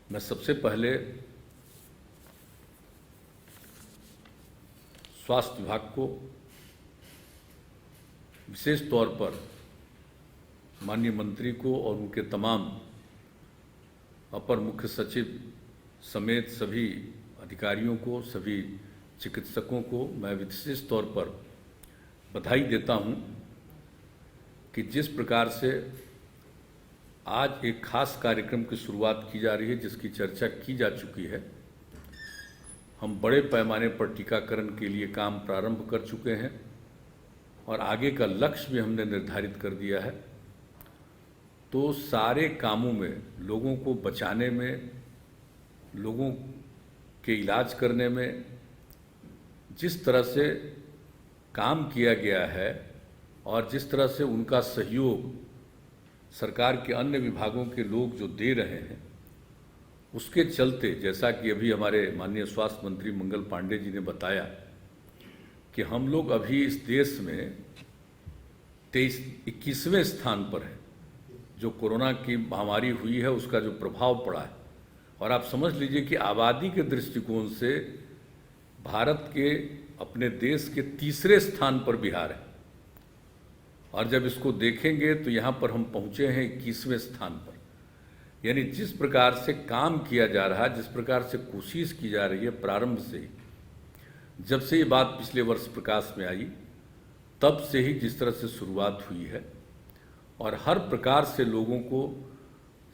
मैं सबसे पहले स्वास्थ्य विभाग को विशेष तौर पर माननीय मंत्री को और उनके तमाम अपर मुख्य सचिव समेत सभी अधिकारियों को, सभी चिकित्सकों को मैं विशेष तौर पर बधाई देता हूं कि जिस प्रकार से आज एक खास कार्यक्रम की शुरुआत की जा रही है, जिसकी चर्चा की जा चुकी है। हम बड़े पैमाने पर टीकाकरण के लिए काम प्रारंभ कर चुके हैं और आगे का लक्ष्य भी हमने निर्धारित कर दिया है। तो सारे कामों में लोगों को बचाने में, लोगों के इलाज करने में जिस तरह से काम किया गया है और जिस तरह से उनका सहयोग सरकार के अन्य विभागों के लोग जो दे रहे हैं, उसके चलते जैसा कि अभी हमारे माननीय स्वास्थ्य मंत्री मंगल पांडे जी ने बताया कि हम लोग अभी इस देश में 21वें स्थान पर हैं। जो कोरोना की महामारी हुई है उसका जो प्रभाव पड़ा है, और आप समझ लीजिए कि आबादी के दृष्टिकोण से भारत के अपने देश के तीसरे स्थान पर बिहार है, और जब इसको देखेंगे तो यहाँ पर हम पहुँचे हैं 21वें स्थान पर। यानी जिस प्रकार से काम किया जा रहा है, जिस प्रकार से कोशिश की जा रही है प्रारंभ से ही, जब से ये बात पिछले वर्ष प्रकाश में आई तब से ही जिस तरह से शुरुआत हुई है और हर प्रकार से लोगों को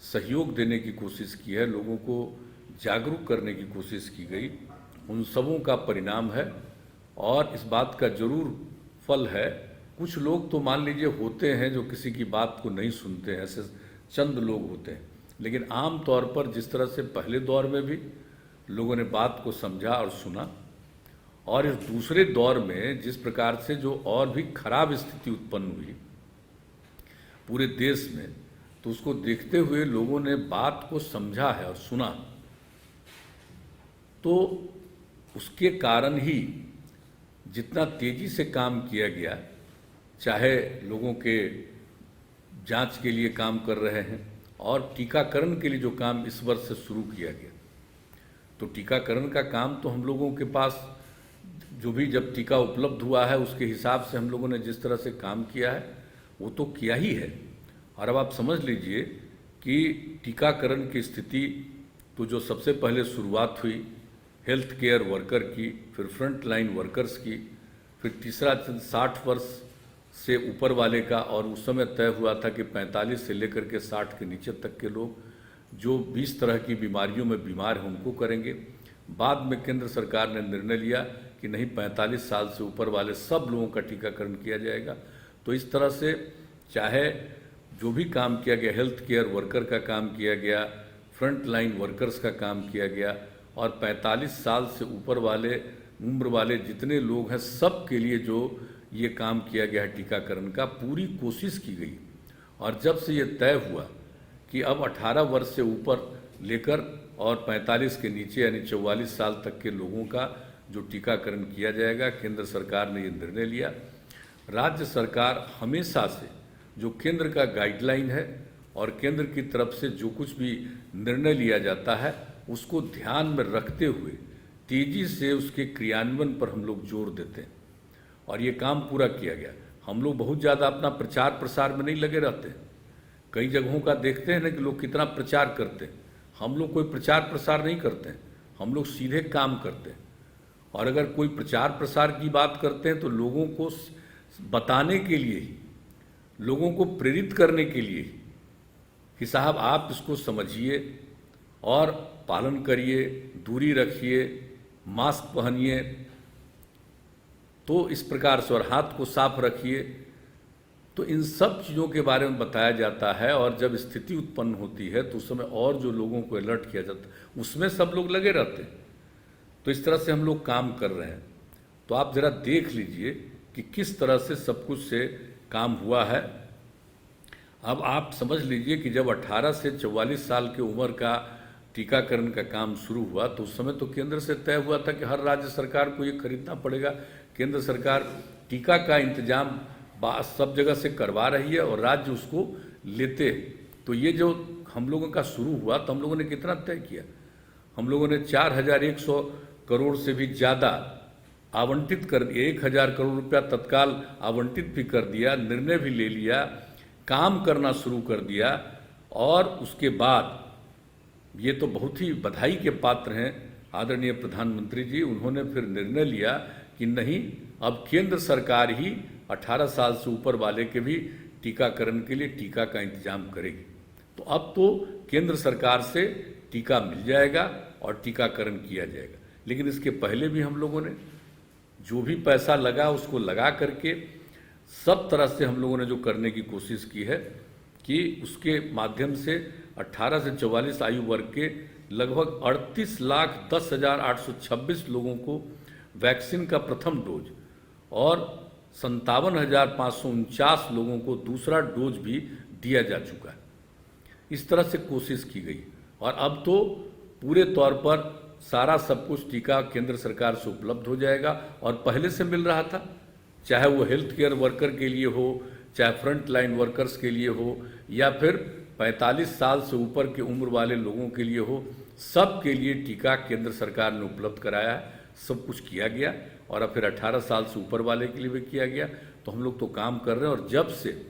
सहयोग देने की कोशिश की है, लोगों को जागरूक करने की कोशिश की गई, उन सबों का परिणाम है। और इस बात का जरूर फल है, कुछ लोग तो मान लीजिए होते हैं जो किसी की बात को नहीं सुनते हैं, ऐसे चंद लोग होते हैं, लेकिन आम तौर पर जिस तरह से पहले दौर में भी लोगों ने बात को समझा और सुना, और इस दूसरे दौर में जिस प्रकार से जो और भी खराब स्थिति उत्पन्न हुई पूरे देश में, तो उसको देखते हुए लोगों ने बात को समझा है और सुना। तो उसके कारण ही जितना तेजी से काम किया गया, चाहे लोगों के जांच के लिए काम कर रहे हैं और टीकाकरण के लिए जो काम इस वर्ष से शुरू किया गया, तो टीकाकरण का काम तो हम लोगों के पास जो भी जब टीका उपलब्ध हुआ है उसके हिसाब से हम लोगों ने जिस तरह से काम किया है वो तो किया ही है। और अब आप समझ लीजिए कि टीकाकरण की स्थिति तो जो सबसे पहले शुरुआत हुई हेल्थ केयर वर्कर की, फिर फ्रंट लाइन वर्कर्स की, फिर तीसरा 60 वर्ष से ऊपर वाले का, और उस समय तय हुआ था कि 45 से लेकर के 60 के नीचे तक के लोग जो 20 तरह की बीमारियों में बीमार हैं उनको करेंगे। बाद में केंद्र सरकार ने निर्णय लिया कि नहीं, 45 साल से ऊपर वाले सब लोगों का टीकाकरण किया जाएगा। तो इस तरह से चाहे जो भी काम किया गया, हेल्थ केयर वर्कर का काम किया गया, फ्रंट लाइन वर्कर्स का काम किया गया, और 45 साल से ऊपर वाले उम्र वाले जितने लोग हैं सब के लिए जो ये काम किया गया है टीकाकरण का, पूरी कोशिश की गई। और जब से ये तय हुआ कि अब 18 वर्ष से ऊपर लेकर और 45 के नीचे यानी 44 साल तक के लोगों का जो टीकाकरण किया जाएगा, केंद्र सरकार ने ये निर्णय लिया। राज्य सरकार हमेशा से जो केंद्र का गाइडलाइन है और केंद्र की तरफ से जो कुछ भी निर्णय लिया जाता है उसको ध्यान में रखते हुए तेजी से उसके क्रियान्वयन पर हम लोग जोर देते हैं, और ये काम पूरा किया गया। हम लोग बहुत ज़्यादा अपना प्रचार प्रसार में नहीं लगे रहते हैं। कई जगहों का देखते हैं ना कि लोग कितना प्रचार करते हैं, हम लोग कोई प्रचार प्रसार नहीं करते हैं, हम लोग सीधे काम करते हैं। और अगर कोई प्रचार प्रसार की बात करते हैं तो लोगों को बताने के लिए ही, लोगों को प्रेरित करने के लिए कि साहब आप इसको समझिए और पालन करिए, दूरी रखिए, मास्क पहनिए, तो इस प्रकार से, और हाथ को साफ रखिए। तो इन सब चीज़ों के बारे में बताया जाता है, और जब स्थिति उत्पन्न होती है तो उस समय और जो लोगों को अलर्ट किया जाता है उसमें सब लोग लगे रहते हैं। तो इस तरह से हम लोग काम कर रहे हैं। तो आप ज़रा देख लीजिए कि किस तरह से सब कुछ से काम हुआ है। अब आप समझ लीजिए कि जब 18 से 44 साल की उम्र का टीकाकरण का काम शुरू हुआ तो उस समय तो केंद्र से तय हुआ था कि हर राज्य सरकार को ये खरीदना पड़ेगा। केंद्र सरकार टीका का इंतजाम सब जगह से करवा रही है और राज्य उसको लेते हैं। तो ये जो हम लोगों का शुरू हुआ तो हम लोगों ने कितना तय किया, हम लोगों ने 4100 करोड़ से भी ज़्यादा आवंटित कर दिया, 1000 करोड़ रुपया तत्काल आवंटित भी कर दिया, निर्णय भी ले लिया, काम करना शुरू कर दिया। और उसके बाद ये तो बहुत ही बधाई के पात्र हैं आदरणीय प्रधानमंत्री जी, उन्होंने फिर निर्णय लिया कि नहीं, अब केंद्र सरकार ही 18 साल से ऊपर वाले के भी टीकाकरण के लिए टीका का इंतजाम करेगी। तो अब तो केंद्र सरकार से टीका मिल जाएगा और टीकाकरण किया जाएगा। लेकिन इसके पहले भी हम लोगों ने जो भी पैसा लगा उसको लगा करके सब तरह से हम लोगों ने जो करने की कोशिश की है कि उसके माध्यम से 18 से 44 आयु वर्ग के लगभग 38,10,826 लोगों को वैक्सीन का प्रथम डोज और 57,549 लोगों को दूसरा डोज भी दिया जा चुका है। इस तरह से कोशिश की गई और अब तो पूरे तौर पर सारा सब कुछ टीका केंद्र सरकार से उपलब्ध हो जाएगा और पहले से मिल रहा था, चाहे वो हेल्थ केयर वर्कर के लिए हो, चाहे फ्रंट लाइन वर्कर्स के लिए हो, या फिर 45 साल से ऊपर के उम्र वाले लोगों के लिए हो, सब के लिए टीका केंद्र सरकार ने उपलब्ध कराया है। सब कुछ किया गया और अब फिर 18 साल से ऊपर वाले के लिए भी किया गया। तो हम लोग तो काम कर रहे हैं और जब से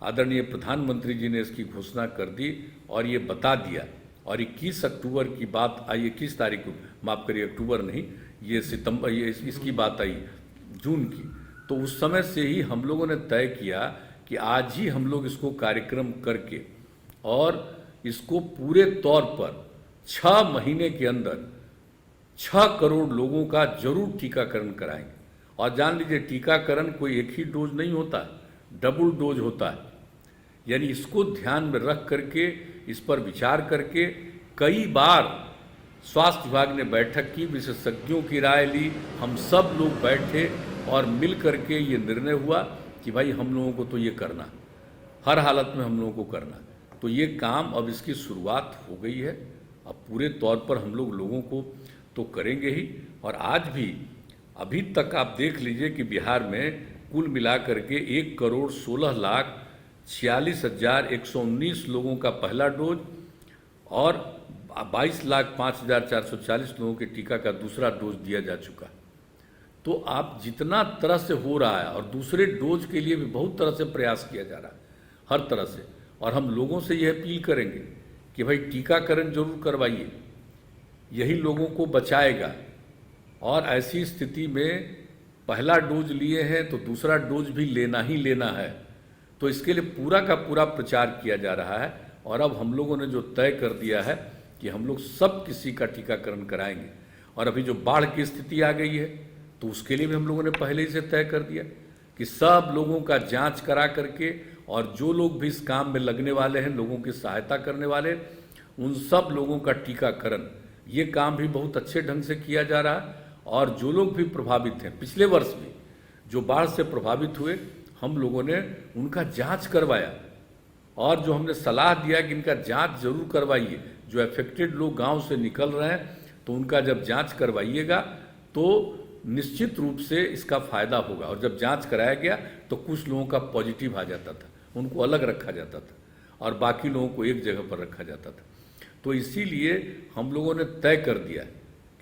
आदरणीय प्रधानमंत्री जी ने इसकी घोषणा कर दी और ये बता दिया और 21 अक्टूबर की बात आई, 21 तारीख को, माफ़ करिए अक्टूबर नहीं, ये सितंबर, ये इसकी बात आई जून की, तो उस समय से ही हम लोगों ने तय किया कि आज ही हम लोग इसको कार्यक्रम करके और इसको पूरे तौर पर 6 महीने के अंदर 6 करोड़ लोगों का जरूर टीकाकरण कराएंगे। और जान लीजिए टीकाकरण कोई एक ही डोज नहीं होता, डबल डोज होता है। यानी इसको ध्यान में रख करके, इस पर विचार करके कई बार स्वास्थ्य विभाग ने बैठक की, विशेषज्ञों की राय ली, हम सब लोग बैठे और मिल करके ये निर्णय हुआ कि भाई हम लोगों को तो ये करना, हर हालत में हम लोगों को करना। तो ये काम अब इसकी शुरुआत हो गई है। अब पूरे तौर पर हम लोगों को तो करेंगे ही। और आज भी अभी तक आप देख लीजिए कि बिहार में कुल मिलाकर के 1,16,46,119 लोगों का पहला डोज और 22,05,440 लोगों के टीका का दूसरा डोज दिया जा चुका। तो आप जितना तरह से हो रहा है और दूसरे डोज के लिए भी बहुत तरह से प्रयास किया जा रहा है, हर तरह से। और हम लोगों से यह अपील करेंगे कि भाई टीकाकरण जरूर करवाइए, यही लोगों को बचाएगा। और ऐसी स्थिति में पहला डोज लिए हैं तो दूसरा डोज भी लेना ही लेना है। तो इसके लिए पूरा का पूरा प्रचार किया जा रहा है। और अब हम लोगों ने जो तय कर दिया है कि हम लोग सब किसी का टीकाकरण कराएंगे। और अभी जो बाढ़ की स्थिति आ गई है तो उसके लिए भी हम लोगों ने पहले ही से तय कर दिया कि सब लोगों का जांच करा करके और जो लोग भी इस काम में लगने वाले हैं, लोगों की सहायता करने वाले, उन सब लोगों का टीकाकरण, ये काम भी बहुत अच्छे ढंग से किया जा रहा है। और जो लोग भी प्रभावित हैं, पिछले वर्ष भी जो बाढ़ से प्रभावित हुए, हम लोगों ने उनका जांच करवाया और जो हमने सलाह दिया कि इनका जांच जरूर करवाइए। जो अफेक्टेड लोग गांव से निकल रहे हैं तो उनका जब जांच करवाइएगा तो निश्चित रूप से इसका फायदा होगा। और जब जांच कराया गया तो कुछ लोगों का पॉजिटिव आ जाता था, उनको अलग रखा जाता था और बाकी लोगों को एक जगह पर रखा जाता था। तो इसीलिए हम लोगों ने तय कर दिया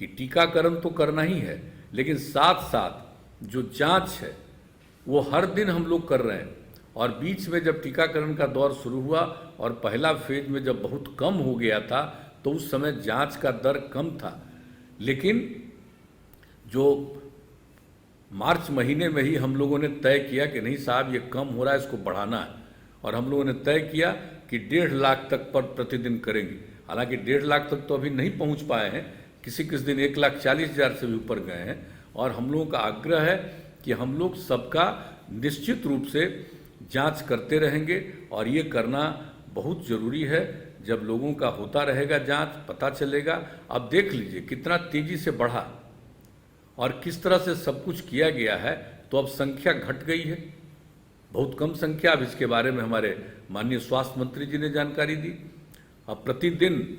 कि टीकाकरण तो करना ही है, लेकिन साथ साथ जो जांच है वो हर दिन हम लोग कर रहे हैं। और बीच में जब टीकाकरण का दौर शुरू हुआ और पहला फेज में जब बहुत कम हो गया था तो उस समय जांच का दर कम था, लेकिन जो मार्च महीने में ही हम लोगों ने तय किया कि नहीं साहब ये कम हो रहा है, इसको बढ़ाना है। और हम लोगों ने तय किया कि 1.5 लाख तक पर प्रतिदिन करेंगे। हालांकि 1.5 लाख तक तो अभी नहीं पहुंच पाए हैं, किसी किसी दिन 1,40,000 से भी ऊपर गए हैं। और हम लोगों का आग्रह है कि हम लोग सबका निश्चित रूप से जांच करते रहेंगे और ये करना बहुत ज़रूरी है। जब लोगों का होता रहेगा जांच, पता चलेगा। अब देख लीजिए कितना तेज़ी से बढ़ा और किस तरह से सब कुछ किया गया है। तो अब संख्या घट गई है, बहुत कम संख्या। अब इसके बारे में हमारे माननीय स्वास्थ्य मंत्री जी ने जानकारी दी। अब प्रतिदिन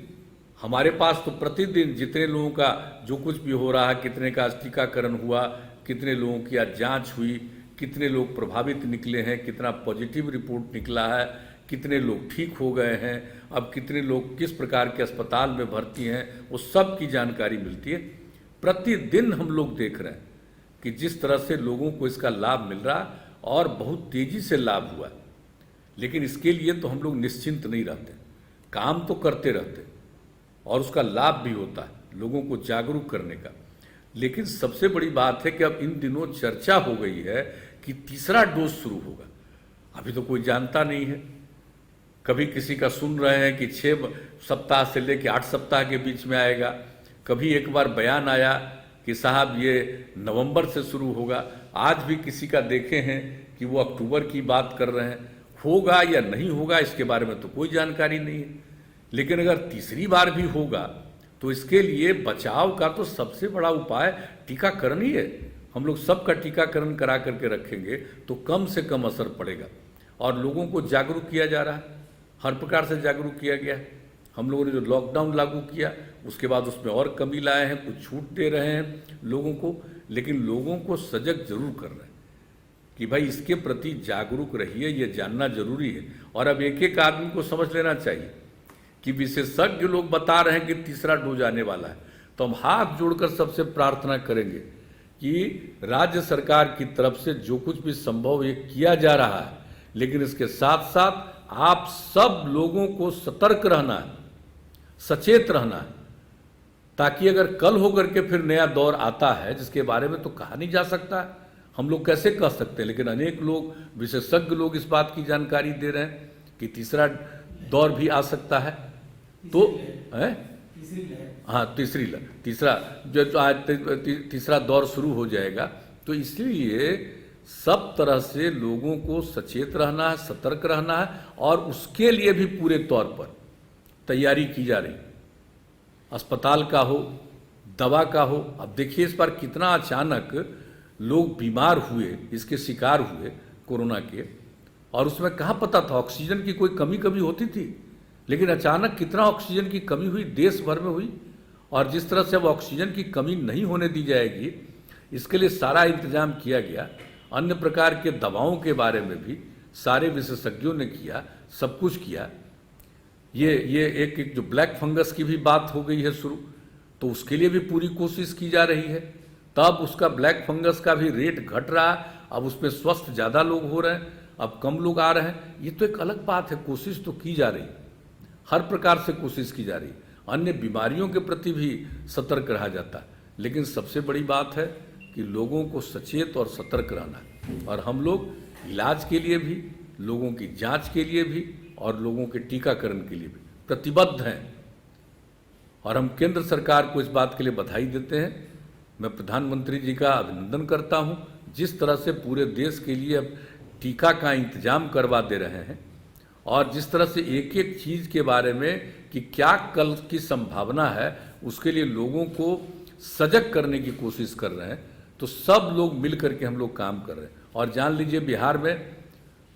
हमारे पास तो प्रतिदिन जितने लोगों का जो कुछ भी हो रहा है, कितने का टीकाकरण हुआ, कितने लोगों की आज जाँच हुई, कितने लोग प्रभावित निकले हैं, कितना पॉजिटिव रिपोर्ट निकला है, कितने लोग ठीक हो गए हैं, अब कितने लोग किस प्रकार के अस्पताल में भर्ती हैं, वो सब की जानकारी मिलती है। प्रतिदिन हम लोग देख रहे हैं कि जिस तरह से लोगों को इसका लाभ मिल रहा और बहुत तेज़ी से लाभ हुआ। लेकिन इसके लिए तो हम लोग निश्चिंत नहीं रहते, काम तो करते रहते और उसका लाभ भी होता है लोगों को जागरूक करने का। लेकिन सबसे बड़ी बात है कि अब इन दिनों चर्चा हो गई है कि तीसरा डोज शुरू होगा। अभी तो कोई जानता नहीं है। कभी किसी का सुन रहे हैं कि 6 सप्ताह से लेकर 8 सप्ताह के बीच में आएगा, कभी एक बार बयान आया कि साहब ये नवंबर से शुरू होगा, आज भी किसी का देखे हैं कि वो अक्टूबर की बात कर रहे हैं। होगा या नहीं होगा इसके बारे में तो कोई जानकारी नहीं है। लेकिन अगर तीसरी बार भी होगा तो इसके लिए बचाव का तो सबसे बड़ा उपाय टीकाकरण ही है। हम लोग सबका टीकाकरण करा करके रखेंगे तो कम से कम असर पड़ेगा। और लोगों को जागरूक किया जा रहा है, हर प्रकार से जागरूक किया गया है। हम लोगों ने जो लॉकडाउन लागू किया उसके बाद उसमें और कमी लाए हैं, कुछ छूट दे रहे हैं लोगों को, लेकिन लोगों को सजग जरूर कर रहे हैं कि भाई इसके प्रति जागरूक रहिए, ये जानना जरूरी है। और अब एक एक आदमी को समझ लेना चाहिए कि विशेषज्ञ लोग बता रहे हैं कि तीसरा डोज आने वाला है, तो हम हाथ जोड़कर सबसे प्रार्थना करेंगे कि राज्य सरकार की तरफ से जो कुछ भी संभव ये किया जा रहा है, लेकिन इसके साथ साथ आप सब लोगों को सतर्क रहना है, सचेत रहना है, ताकि अगर कल होकर के फिर नया दौर आता है जिसके बारे में तो कहा नहीं जा सकता है, हम लोग कैसे कह सकते हैं। लेकिन अनेक लोग, विशेषज्ञ लोग इस बात की जानकारी दे रहे हैं कि तीसरा दौर भी आ सकता है। तो है हाँ, तीसरा जो आज तीसरा दौर शुरू हो जाएगा। तो इसलिए सब तरह से लोगों को सचेत रहना है, सतर्क रहना है, और उसके लिए भी पूरे तौर पर तैयारी की जा रही, अस्पताल का हो, दवा का हो। अब देखिए इस बार कितना अचानक लोग बीमार हुए, इसके शिकार हुए कोरोना के, और उसमें कहाँ पता था ऑक्सीजन की कोई कमी होती थी, लेकिन अचानक कितना ऑक्सीजन की कमी हुई, देश भर में हुई। और जिस तरह से अब ऑक्सीजन की कमी नहीं होने दी जाएगी, इसके लिए सारा इंतजाम किया गया। अन्य प्रकार के दवाओं के बारे में भी सारे विशेषज्ञों ने किया, सब कुछ किया। ये एक जो ब्लैक फंगस की भी बात हो गई है शुरू, तो उसके लिए भी पूरी कोशिश की जा रही है। तब उसका ब्लैक फंगस का भी रेट घट रहा है, अब उसमें स्वस्थ ज़्यादा लोग हो रहे हैं, अब कम लोग आ रहे हैं। ये तो एक अलग बात है, कोशिश तो की जा रही, हर प्रकार से कोशिश की जा रही। अन्य बीमारियों के प्रति भी सतर्क रहा जाता है, लेकिन सबसे बड़ी बात है कि लोगों को सचेत और सतर्क रहना है। और हम लोग इलाज के लिए भी, लोगों की जांच के लिए भी और लोगों के टीकाकरण के लिए भी प्रतिबद्ध हैं। और हम केंद्र सरकार को इस बात के लिए बधाई देते हैं। मैं प्रधानमंत्री जी का अभिनंदन करता हूं, जिस तरह से पूरे देश के लिए अब टीका का इंतजाम करवा दे रहे हैं, और जिस तरह से एक एक चीज़ के बारे में कि क्या कल की संभावना है, उसके लिए लोगों को सजग करने की कोशिश कर रहे हैं। तो सब लोग मिल करके हम लोग काम कर रहे हैं। और जान लीजिए बिहार में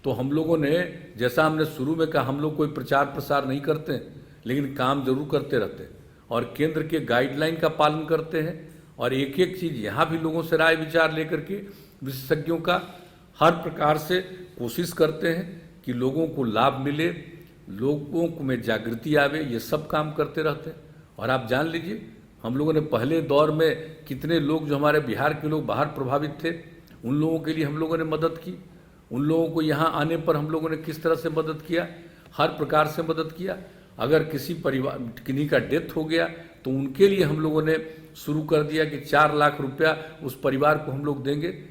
तो हम लोगों ने, जैसा हमने शुरू में कहा, हम लोग कोई प्रचार प्रसार नहीं करते हैं, लेकिन काम जरूर करते रहते हैं और केंद्र के गाइडलाइन का पालन करते हैं। और एक एक चीज़ यहाँ भी लोगों से राय विचार लेकर के, विशेषज्ञों का, हर प्रकार से कोशिश करते हैं कि लोगों को लाभ मिले, लोगों को में जागृति आवे, ये सब काम करते रहते हैं। और आप जान लीजिए हम लोगों ने पहले दौर में कितने लोग, जो हमारे बिहार के लोग बाहर प्रभावित थे, उन लोगों के लिए हम लोगों ने मदद की। उन लोगों को यहाँ आने पर हम लोगों ने किस तरह से मदद किया, हर प्रकार से मदद किया। अगर किसी परिवार किन्हीं का डेथ हो गया तो उनके लिए हम लोगों ने शुरू कर दिया कि 4 लाख रुपया उस परिवार को हम लोग देंगे।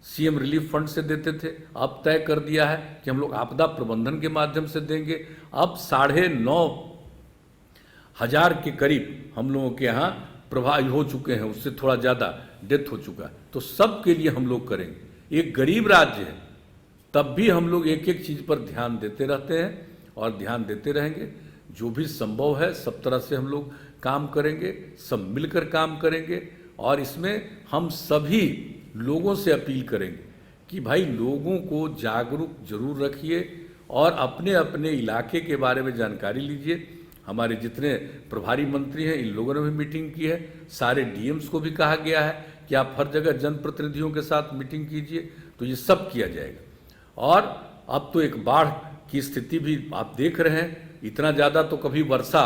सीएम रिलीफ फंड से देते थे, अब तय कर दिया है कि हम लोग आपदा प्रबंधन के माध्यम से देंगे। अब 9,500 के करीब हम लोगों के यहाँ प्रभावित हो चुके हैं, उससे थोड़ा ज़्यादा डेथ हो चुका है। तो सब के लिए हम लोग करेंगे। एक गरीब राज्य है, तब भी हम लोग एक एक चीज़ पर ध्यान देते रहते हैं और ध्यान देते रहेंगे। जो भी संभव है सब तरह से हम लोग काम करेंगे, सब मिलकर काम करेंगे। और इसमें हम सभी लोगों से अपील करेंगे कि भाई लोगों को जागरूक जरूर रखिए और अपने अपने इलाके के बारे में जानकारी लीजिए। हमारे जितने प्रभारी मंत्री हैं, इन लोगों ने भी मीटिंग की है। सारे डीएम्स को भी कहा गया है कि आप हर जगह जनप्रतिनिधियों के साथ मीटिंग कीजिए। तो ये सब किया जाएगा। और अब तो एक बाढ़ की स्थिति भी आप देख रहे हैं। इतना ज़्यादा तो कभी वर्षा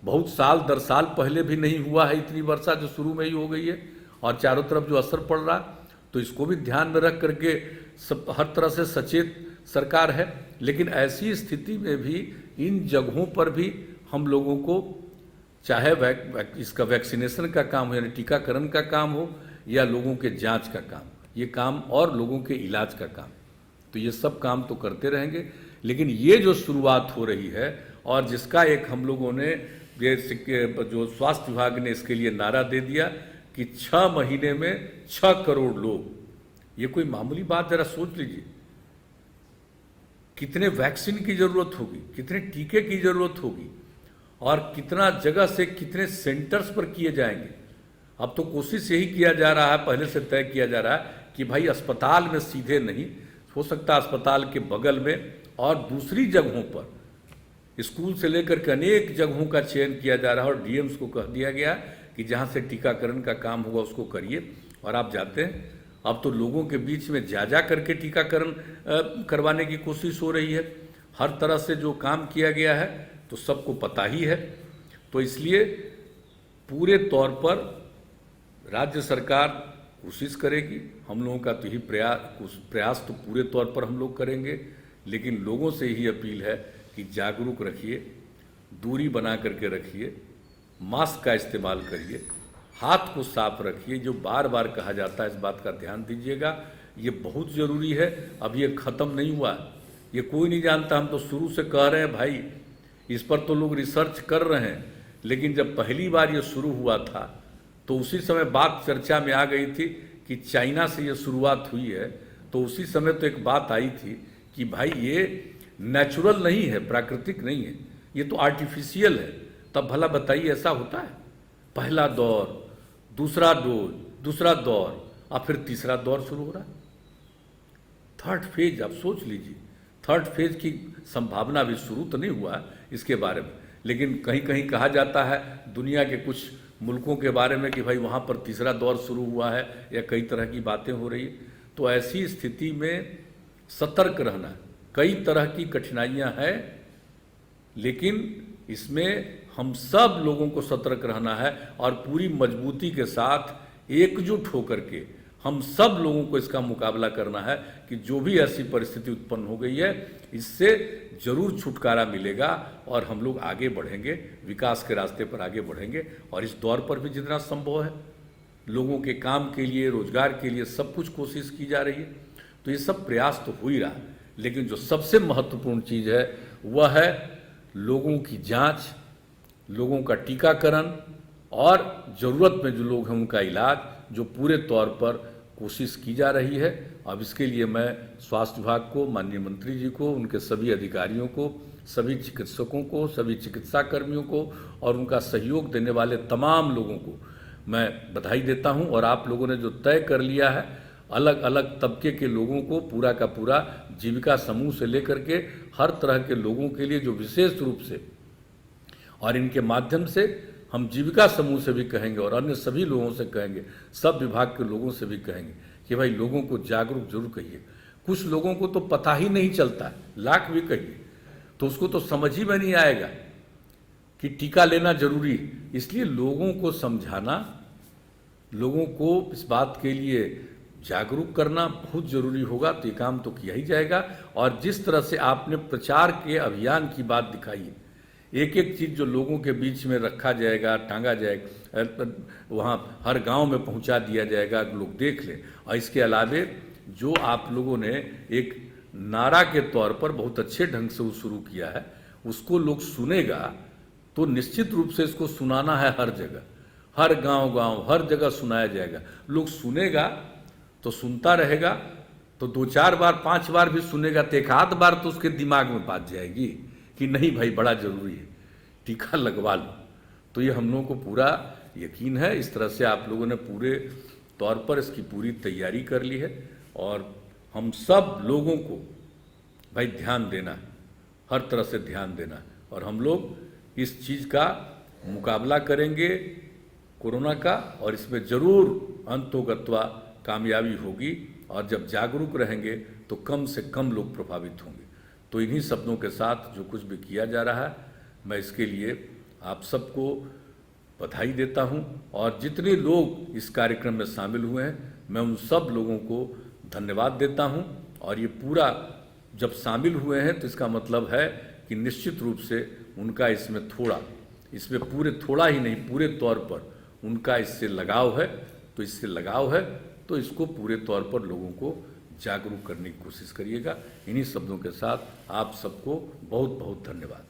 बहुत साल दर साल पहले भी नहीं हुआ है, इतनी वर्षा जो शुरू में ही हो गई है, और चारों तरफ जो असर पड़ रहा, तो इसको भी ध्यान में रख करके सब हर तरह से सचेत सरकार है। लेकिन ऐसी स्थिति में भी इन जगहों पर भी हम लोगों को, चाहे इसका वैक्सीनेशन का काम हो यानी टीकाकरण का काम हो, या लोगों के जांच का काम, ये काम, और लोगों के इलाज का काम, तो ये सब काम तो करते रहेंगे। लेकिन ये जो शुरुआत हो रही है, और जिसका एक हम लोगों ने जो स्वास्थ्य विभाग ने इसके लिए नारा दे दिया कि 6 महीने में 6 करोड़ लोग, ये कोई मामूली बात, जरा सोच लीजिए कितने वैक्सीन की जरूरत होगी, कितने टीके की जरूरत होगी, और कितना जगह से कितने सेंटर्स पर किए जाएंगे। अब तो कोशिश यही किया जा रहा है, पहले से तय किया जा रहा है कि भाई अस्पताल में सीधे नहीं हो सकता, अस्पताल के बगल में और दूसरी जगहों पर, स्कूल से लेकर के अनेक जगहों का चयन किया जा रहा है, और डीएम्स को कह दिया गया कि जहाँ से टीकाकरण का काम होगा उसको करिए। और आप जाते हैं अब तो लोगों के बीच में जा करके टीकाकरण करवाने की कोशिश हो रही है। हर तरह से जो काम किया गया है तो सबको पता ही है। तो इसलिए पूरे तौर पर राज्य सरकार कोशिश करेगी, हम लोगों का तो ही प्रयास तो पूरे तौर पर हम लोग करेंगे। लेकिन लोगों से ही अपील है कि जागरूक रखिए, दूरी बना करके रखिए, मास्क का इस्तेमाल करिए, हाथ को साफ रखिए। जो बार बार कहा जाता है, इस बात का ध्यान दीजिएगा, ये बहुत ज़रूरी है। अब ये ख़त्म नहीं हुआ, ये कोई नहीं जानता, हम तो शुरू से कह रहे हैं भाई, इस पर तो लोग रिसर्च कर रहे हैं। लेकिन जब पहली बार ये शुरू हुआ था तो उसी समय बात चर्चा में आ गई थी कि चाइना से ये शुरुआत हुई है, तो उसी समय तो एक बात आई थी कि भाई ये नेचुरल नहीं है, प्राकृतिक नहीं है, ये तो आर्टिफिशियल है। तब भला बताइए ऐसा होता है? पहला दौर, दूसरा डोज, दूसरा दौर, और फिर तीसरा दौर शुरू हो रहा है, थर्ड फेज। आप सोच लीजिए, थर्ड फेज की संभावना भी शुरू तो नहीं हुआ है इसके बारे में, लेकिन कहीं कहीं कहा जाता है दुनिया के कुछ मुल्कों के बारे में कि भाई वहाँ पर तीसरा दौर शुरू हुआ है, या कई तरह की बातें हो रही है। तो ऐसी स्थिति में सतर्क रहना, कई तरह की कठिनाइयाँ हैं, लेकिन इसमें हम सब लोगों को सतर्क रहना है, और पूरी मजबूती के साथ एकजुट होकर के हम सब लोगों को इसका मुकाबला करना है कि जो भी ऐसी परिस्थिति उत्पन्न हो गई है, इससे जरूर छुटकारा मिलेगा, और हम लोग आगे बढ़ेंगे, विकास के रास्ते पर आगे बढ़ेंगे। और इस दौर पर भी जितना संभव है लोगों के काम के लिए, रोजगार के लिए सब कुछ कोशिश की जा रही है। तो ये सब प्रयास तो हो ही रहा है, लेकिन जो सबसे महत्वपूर्ण चीज़ है वह है लोगों की जांच, लोगों का टीकाकरण, और ज़रूरत में जो लोग हैं उनका इलाज, जो पूरे तौर पर कोशिश की जा रही है। अब इसके लिए मैं स्वास्थ्य विभाग को, माननीय मंत्री जी को, उनके सभी अधिकारियों को, सभी चिकित्सकों को, सभी चिकित्सा कर्मियों को, और उनका सहयोग देने वाले तमाम लोगों को मैं बधाई देता हूं। और आप लोगों ने जो तय कर लिया है, अलग अलग तबके के लोगों को, पूरा का पूरा जीविका समूह से लेकर के हर तरह के लोगों के लिए, जो विशेष रूप से, और इनके माध्यम से हम जीविका समूह से भी कहेंगे और अन्य सभी लोगों से कहेंगे, सब विभाग के लोगों से भी कहेंगे कि भाई लोगों को जागरूक जरूर कहिए। कुछ लोगों को तो पता ही नहीं चलता है, लाख भी कहिए तो उसको तो समझ ही में नहीं आएगा कि टीका लेना जरूरी है। इसलिए लोगों को समझाना, लोगों को इस बात के लिए जागरूक करना बहुत जरूरी होगा। तो ये काम तो किया ही जाएगा। और जिस तरह से आपने प्रचार के अभियान की बात दिखाई है, एक एक चीज़ जो लोगों के बीच में रखा जाएगा, टांगा जाएगा, वहाँ हर गांव में पहुँचा दिया जाएगा, लोग देख लें। और इसके अलावे जो आप लोगों ने एक नारा के तौर पर बहुत अच्छे ढंग से वो शुरू किया है, उसको लोग सुनेगा तो निश्चित रूप से इसको सुनाना है हर जगह, हर गांव हर जगह सुनाया जाएगा। लोग सुनेगा तो सुनता रहेगा, तो 2-4 बार 5 बार भी सुनेगा तो एक आध बार तो उसके दिमाग में बात जाएगी कि नहीं भाई बड़ा जरूरी है, टीका लगवा लो। तो ये हम लोगों को पूरा यकीन है। इस तरह से आप लोगों ने पूरे तौर पर इसकी पूरी तैयारी कर ली है, और हम सब लोगों को भाई ध्यान देना है, हर तरह से ध्यान देना है, और हम लोग इस चीज़ का मुकाबला करेंगे कोरोना का, और इसमें जरूर अंतोगत्वा कामयाबी होगी। और जब जागरूक रहेंगे तो कम से कम लोग प्रभावित होंगे। तो इन्हीं शब्दों के साथ जो कुछ भी किया जा रहा है, मैं इसके लिए आप सबको बधाई देता हूं, और जितने लोग इस कार्यक्रम में शामिल हुए हैं मैं उन सब लोगों को धन्यवाद देता हूं। और ये पूरा जब शामिल हुए हैं तो इसका मतलब है कि निश्चित रूप से उनका इसमें पूरे थोड़ा ही नहीं, पूरे तौर पर उनका इससे लगाव है। तो इससे लगाव है तो इसको पूरे तौर पर लोगों को जागरूक करने की कोशिश करिएगा। इन्हीं शब्दों के साथ आप सबको बहुत बहुत धन्यवाद।